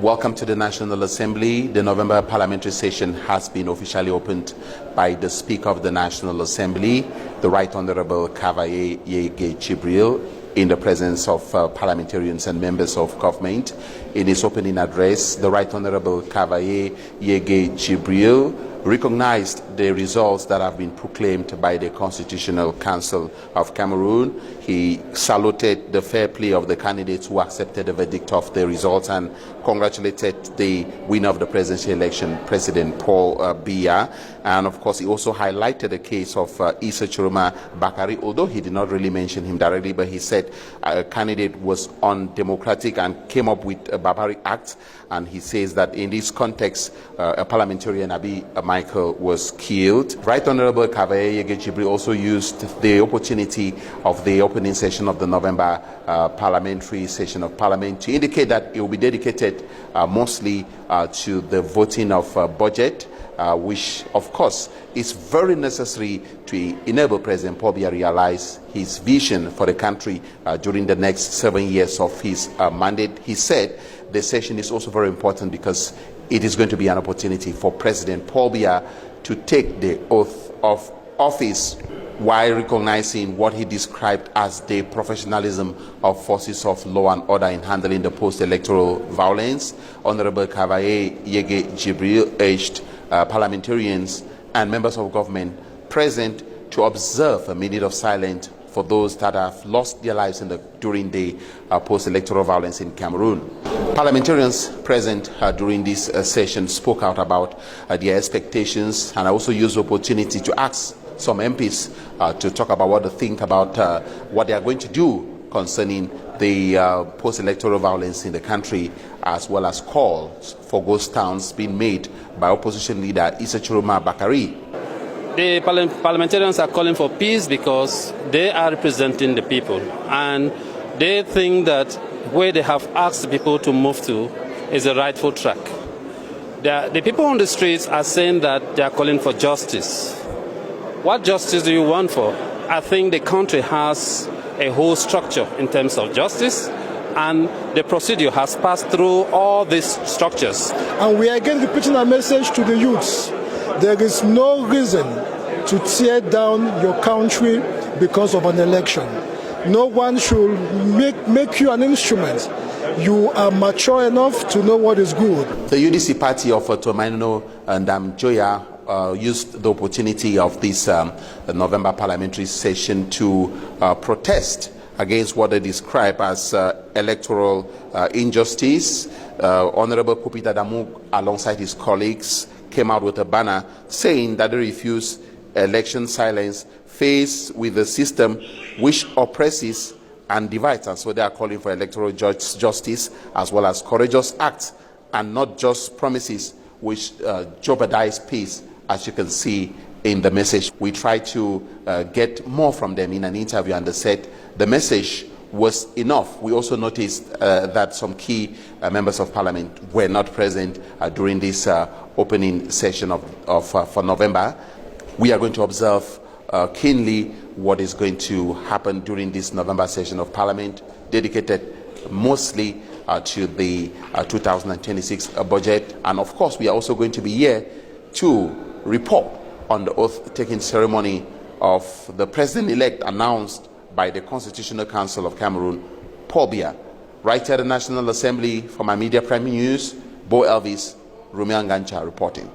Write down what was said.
Welcome to the National Assembly. The November parliamentary session has been officially opened by the Speaker of the National Assembly, the Right Honorable Cavaye Yéguié Djibril, in the presence of parliamentarians and members of government. In his opening address, the Right Honorable Cavaye Yéguié Djibril recognized the results that have been proclaimed by the Constitutional Council of Cameroon. He saluted the fair play of the candidates who accepted the verdict of the results and congratulated the winner of the presidential election, President Paul Biya. And of course, he also highlighted the case of Issa Chiroma Bakari, although he did not really mention him directly, but he said a candidate was undemocratic and came up with a barbaric act. And he says that in this context, a parliamentarian, Abi Michael, was killed. Right Honorable Cavaye Yéguié Djibril also used the opportunity of the opening session of the November parliamentary session of Parliament to indicate that it will be dedicated mostly to the voting of budget, which of course is very necessary to enable President Paul Biya realize his vision for the country during the next 7 years of his mandate. He said the session is also very important because it is going to be an opportunity for President Paul Biya to take the oath of office while recognizing what he described as the professionalism of forces of law and order in handling the post-electoral violence. Honorable Cavaye Yéguié Djibril urged parliamentarians and members of government present to observe a minute of silence for those that have lost their lives during the post-electoral violence in Cameroon. Parliamentarians present during this session spoke out about their expectations, and I also used the opportunity to ask some MPs to talk about what they think about what they are going to do concerning the post-electoral violence in the country, as well as calls for ghost towns being made by opposition leader Issa Chiroma Bakari. The parliamentarians are calling for peace because they are representing the people, and they think that where they have asked people to move to is a rightful track. The people on the streets are saying that they are calling for justice. What justice do you want for? I think the country has a whole structure in terms of justice, and the procedure has passed through all these structures. And we are again repeating our message to the youths. There is no reason to tear down your country because of an election. No one should make you an instrument. You are mature enough to know what is good. The UDC party of Tomaino and Joya used the opportunity of this November parliamentary session to protest against what they describe as electoral injustice. Honorable Kupita Damuk, alongside his colleagues, came out with a banner saying that they refuse election silence faced with a system which oppresses and divides. And so they are calling for electoral justice as well as courageous acts and not just promises which jeopardize peace, as you can see in the message. We tried to get more from them in an interview, and they said the message was enough. We also noticed that some key members of parliament were not present during this opening session for November. We are going to observe keenly what is going to happen during this November session of parliament, dedicated mostly to the 2026 budget. And of course, we are also going to be here to report on the oath-taking ceremony of the president-elect announced by the Constitutional Council of Cameroon, Paul Biya. Right here at the National Assembly, for my media Prime News, Bo Elvis, Romeo Ngancha reporting.